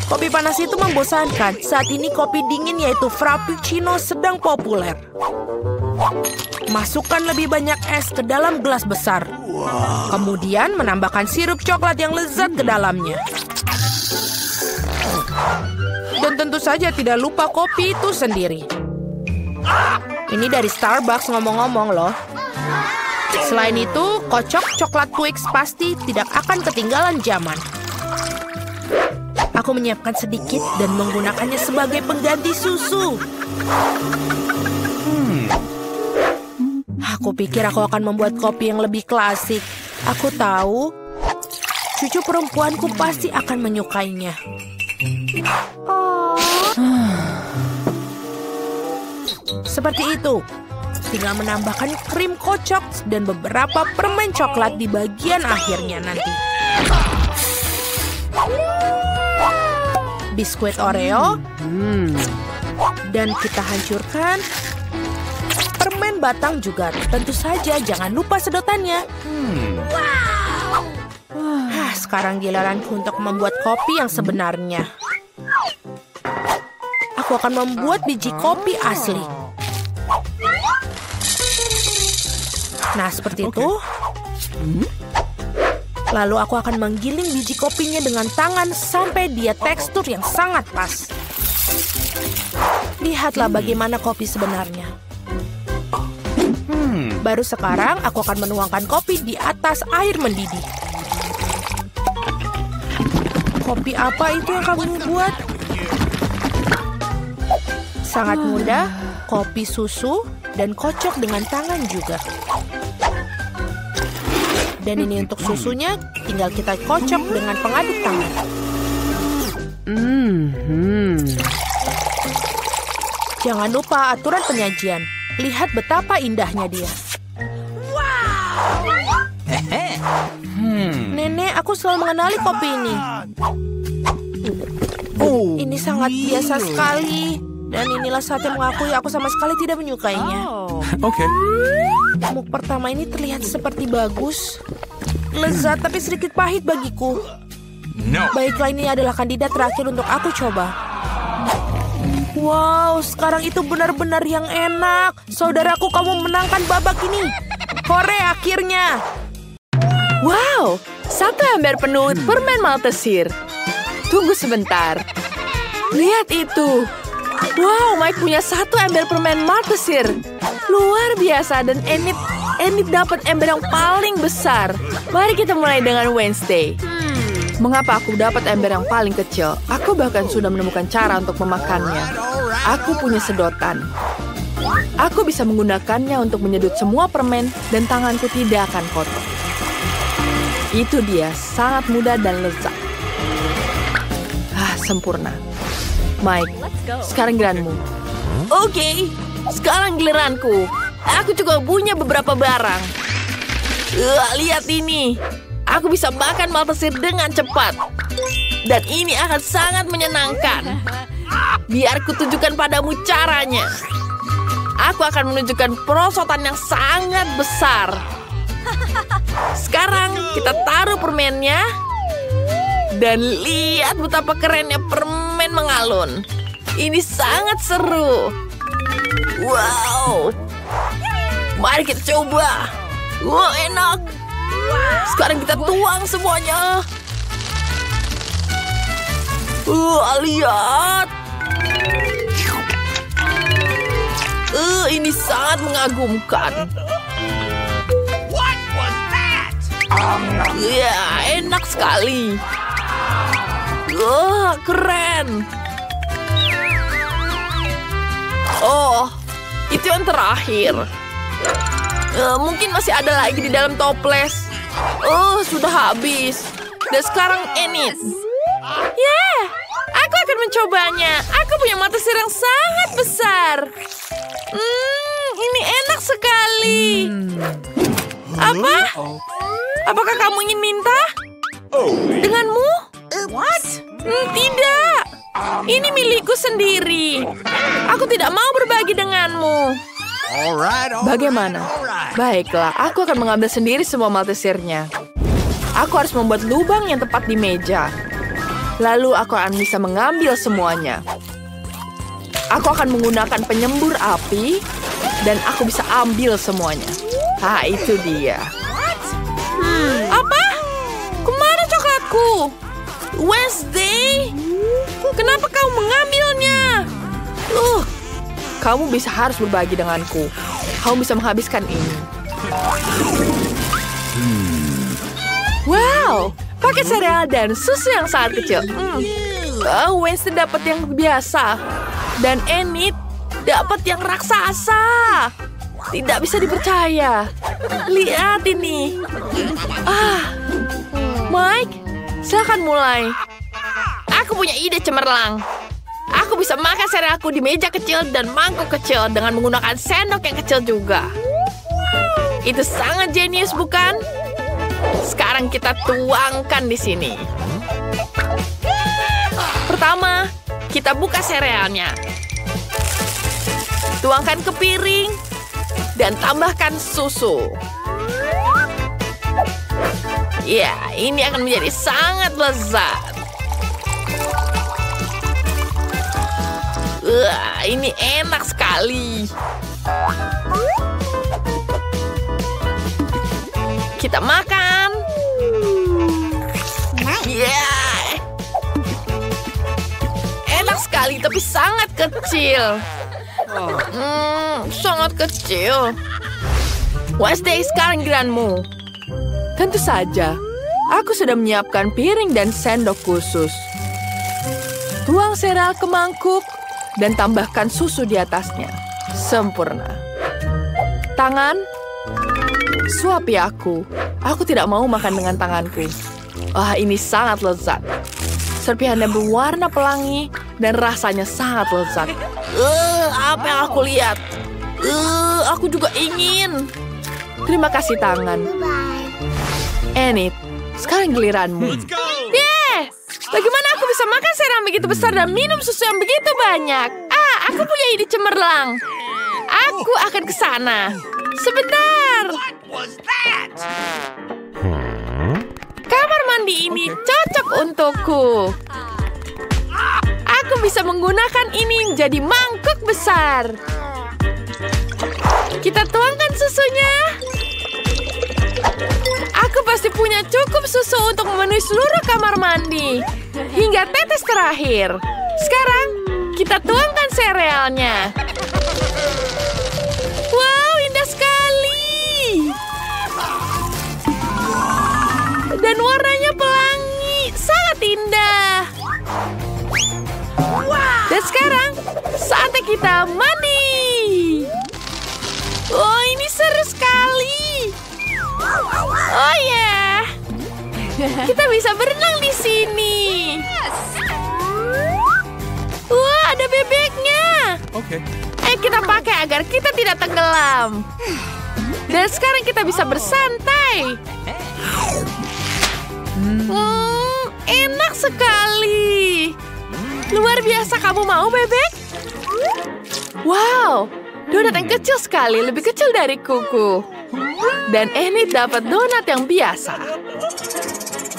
Kopi panas itu membosankan. Saat ini kopi dingin yaitu Frappuccino sedang populer. Masukkan lebih banyak es ke dalam gelas besar. Kemudian menambahkan sirup coklat yang lezat ke dalamnya. Dan tentu saja tidak lupa kopi itu sendiri. Ini dari Starbucks ngomong-ngomong loh. Selain itu, kocok coklat Twix pasti tidak akan ketinggalan zaman. Aku menyiapkan sedikit dan menggunakannya sebagai pengganti susu. Aku pikir aku akan membuat kopi yang lebih klasik. Aku tahu, cucu perempuanku pasti akan menyukainya. Seperti itu. Tinggal menambahkan krim kocok dan beberapa permen coklat di bagian akhirnya nanti. Biskuit Oreo. Dan kita hancurkan permen batang juga. Tentu saja jangan lupa sedotannya. Sekarang giliranku untuk membuat kopi yang sebenarnya. aku akan membuat biji kopi asli. Nah, seperti itu. Lalu aku akan menggiling biji kopinya dengan tangan sampai dia tekstur yang sangat pas. Lihatlah bagaimana kopi sebenarnya. Baru sekarang aku akan menuangkan kopi di atas air mendidih. Kopi apa itu yang kamu buat? Sangat mudah, kopi susu dan kocok dengan tangan juga. Dan ini untuk susunya, tinggal kita kocok dengan pengaduk tangan. Jangan lupa aturan penyajian. Lihat betapa indahnya dia. Nenek, aku selalu mengenali kopi ini. Ini sangat biasa sekali. Dan inilah saatnya mengakui aku sama sekali tidak menyukainya. Oke. Muk pertama ini terlihat seperti bagus. Lezat tapi sedikit pahit bagiku. No. Baiklah, ini adalah kandidat terakhir untuk aku coba. Wow, sekarang itu benar-benar yang enak. Saudaraku, kamu menangkan babak ini. Hore, akhirnya. Wow, satu ember penuh permen Maltesir. Tunggu sebentar. Lihat itu. Wow, Mike punya satu ember permen Maltesir. Luar biasa, dan Enid dapat ember yang paling besar. Mari kita mulai dengan Wednesday. Mengapa aku dapat ember yang paling kecil? Aku bahkan sudah menemukan cara untuk memakannya. Aku punya sedotan. Aku bisa menggunakannya untuk menyedot semua permen dan tanganku tidak akan kotor. Itu dia, sangat mudah dan lezat. Sempurna. Mike, sekarang giliranmu. Oke, sekarang giliranku. Aku juga punya beberapa barang. Lihat ini. Aku bisa makan Maltesir dengan cepat. Dan ini akan sangat menyenangkan. Biar kutunjukkan padamu caranya. Aku akan menunjukkan perosotan yang sangat besar. Sekarang kita taruh permennya. Dan lihat betapa kerennya permen mengalun. Ini sangat seru. Wow. Mari kita coba. Wow, enak. Sekarang kita tuang semuanya. Lihat. Ini sangat mengagumkan. What was that? Ya, enak sekali. Keren. Oh, itu yang terakhir. Mungkin masih ada lagi di dalam toples. Sudah habis. Dan sekarang Enid. Aku akan mencobanya. Aku punya Maltesir yang sangat besar. Ini enak sekali. Apa? Apakah kamu ingin minta? Denganmu? What? Tidak. Ini milikku sendiri. Aku tidak mau berbagi denganmu. Bagaimana? Baiklah, aku akan mengambil sendiri semua Maltesirnya. Aku harus membuat lubang yang tepat di meja. Lalu aku akan bisa mengambil semuanya. Aku akan menggunakan penyembur api. Dan aku bisa ambil semuanya. Itu dia. Apa? Kemana coklatku? Wednesday? Kenapa kau mengambilnya? Kamu harus berbagi denganku. Kamu bisa menghabiskan ini. Wow, pakai sereal dan susu yang sangat kecil. Wednesday dapat yang biasa. Dan Enid dapat yang raksasa. Tidak bisa dipercaya. Lihat ini. Mike, silakan mulai. Aku punya ide cemerlang. Aku bisa makan serealku di meja kecil dan mangkuk kecil dengan menggunakan sendok yang kecil juga. Itu sangat jenius, bukan? Sekarang kita tuangkan di sini. Pertama, kita buka serealnya. Tuangkan ke piring dan tambahkan susu. Ya, ini akan menjadi sangat lezat. Ini enak sekali. Kita makan. Yeah. Enak sekali, tapi sangat kecil. Sangat kecil. Wednesday, sekarang giliranmu. Tentu saja. Aku sudah menyiapkan piring dan sendok khusus. Tuang sereal ke mangkuk dan tambahkan susu di atasnya. Sempurna. Tangan. Suapi aku. Aku tidak mau makan dengan tanganku. Ini sangat lezat. Serpihannya berwarna pelangi dan rasanya sangat lezat. Apa yang aku lihat? Aku juga ingin. Terima kasih tangan. Enid, sekarang giliranmu. Bagaimana aku bisa makan sereal begitu besar dan minum susu yang begitu banyak? Aku punya ide cemerlang. Aku akan ke sana. Sebentar. Kamar mandi ini cocok untukku. Aku bisa menggunakan ini menjadi mangkuk besar. Kita tuangkan susunya. Aku pasti punya cukup susu untuk memenuhi seluruh kamar mandi. Hingga tetes terakhir. Sekarang, kita tuangkan serealnya. Wow, indah sekali. Dan warnanya pelangi. Sangat indah. Dan sekarang, saatnya kita mandi. Oh, ini seru sekali. Oh ya, kita bisa berenang di sini. Wah, ada bebeknya. Okay. Kita pakai agar kita tidak tenggelam. Dan sekarang kita bisa bersantai. Enak sekali. Luar biasa, kamu mau bebek? Wow, donat yang kecil sekali, lebih kecil dari kuku. Dan Enid dapat donat yang biasa.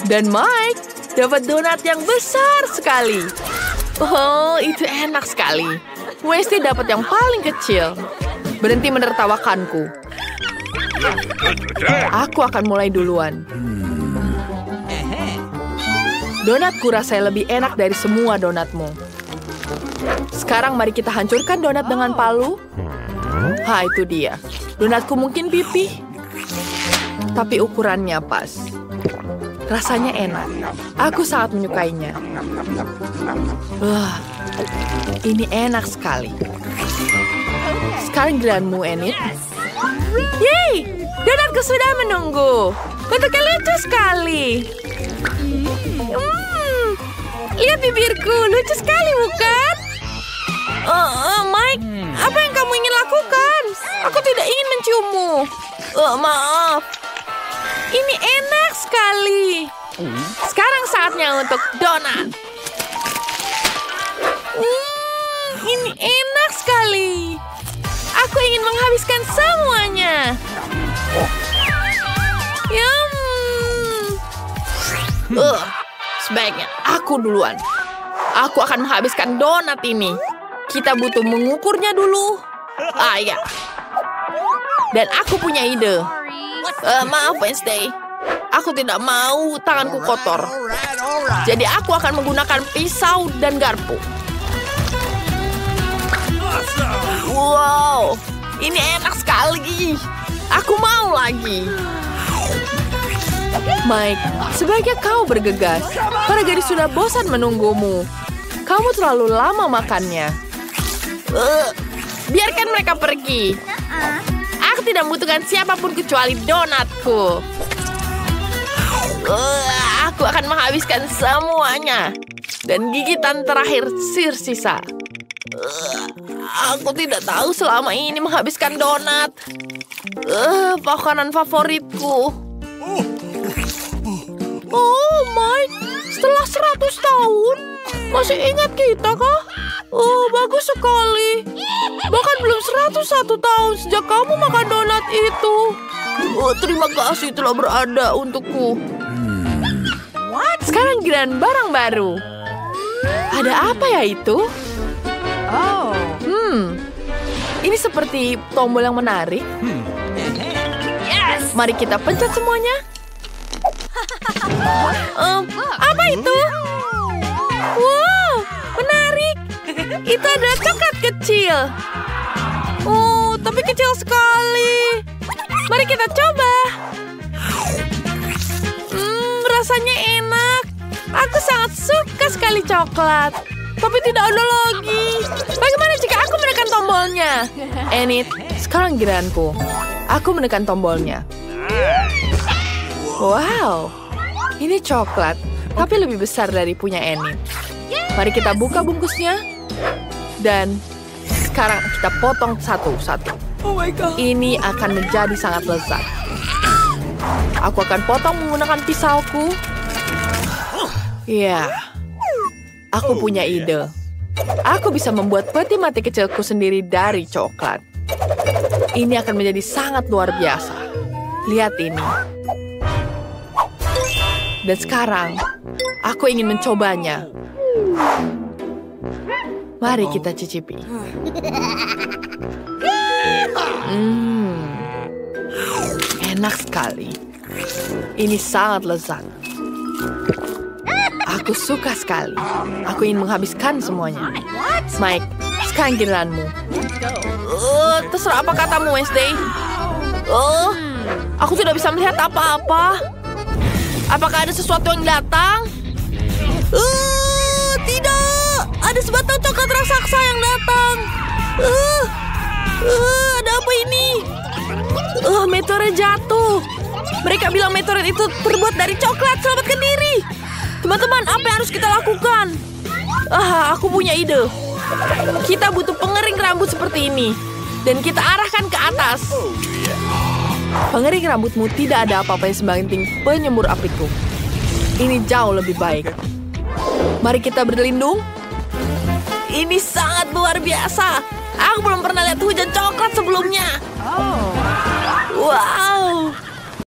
Dan Mike dapat donat yang besar sekali. Oh, itu enak sekali. Wednesday dapat yang paling kecil. Berhenti menertawakanku. Aku akan mulai duluan. Donatku rasanya lebih enak dari semua donatmu. Sekarang mari kita hancurkan donat dengan palu. Itu dia. Donatku mungkin pipih, tapi ukurannya pas. Rasanya enak. Aku sangat menyukainya. Ini enak sekali. Sekarang giliranmu, Enid. Yeay! Donatku sudah menunggu. Bentuknya lucu sekali. Lihat bibirku, lucu sekali bukan? Mike, apa yang kamu ingin lakukan? Aku tidak ingin menciummu. Maaf. Ini enak sekali. Sekarang saatnya untuk donat. Ini enak sekali. Aku ingin menghabiskan semuanya. Sebaiknya aku duluan. Aku akan menghabiskan donat ini. Kita butuh mengukurnya dulu. Ya. Dan aku punya ide. Maaf, Wednesday. Aku tidak mau tanganku kotor. Jadi aku akan menggunakan pisau dan garpu. Wow, ini enak sekali. Aku mau lagi. Mike, sebaiknya kau bergegas. Para gadis sudah bosan menunggumu. Kamu terlalu lama makannya. Biarkan mereka pergi. Aku tidak membutuhkan siapapun kecuali donatku. Aku akan menghabiskan semuanya. Dan gigitan terakhir sisa. Aku tidak tahu selama ini menghabiskan donat. Makanan favoritku. Oh, Mike, setelah 100 tahun, masih ingat kita kah? Bagus sekali. Bahkan belum 101 tahun sejak kamu makan donat itu. Terima kasih telah berada untukku. Sekarang giliran barang baru. Ada apa ya itu? Ini seperti tombol yang menarik. Mari kita pencet semuanya. Apa itu? Wow, menarik. Itu adalah coklat kecil. Oh, tapi kecil sekali. Mari kita coba. Rasanya enak. Aku sangat suka sekali coklat. Tapi tidak ada lagi. Bagaimana jika aku menekan tombolnya? Enid, sekarang giliranku. Aku menekan tombolnya. Wow, ini coklat, tapi lebih besar dari punya Enid. Mari kita buka bungkusnya. Dan sekarang kita potong satu-satu. Ini akan menjadi sangat lezat. Aku akan potong menggunakan pisauku. Ya, aku punya ide. Aku bisa membuat peti mati kecilku sendiri dari coklat. Ini akan menjadi sangat luar biasa. Lihat ini. Dan sekarang, aku ingin mencobanya. Mari kita cicipi. Enak sekali. Ini sangat lezat. Aku suka sekali. Aku ingin menghabiskan semuanya. Mike, sekarang giliranmu. Terserah apa katamu, Wednesday. Aku tidak bisa melihat apa-apa. Apakah ada sesuatu yang datang? Tidak. Ada sebatang coklat raksasa yang datang. Ada apa ini? Meteorit jatuh. Mereka bilang meteorit itu terbuat dari coklat. Selamatkan diri. Teman-teman, apa yang harus kita lakukan? Aku punya ide. Kita butuh pengering rambut seperti ini. Dan kita arahkan ke atas. Pengering rambutmu tidak ada apa-apa yang sebanding penyemur apiku. Ini jauh lebih baik. Mari kita berlindung. Ini sangat luar biasa. Aku belum pernah lihat hujan coklat sebelumnya.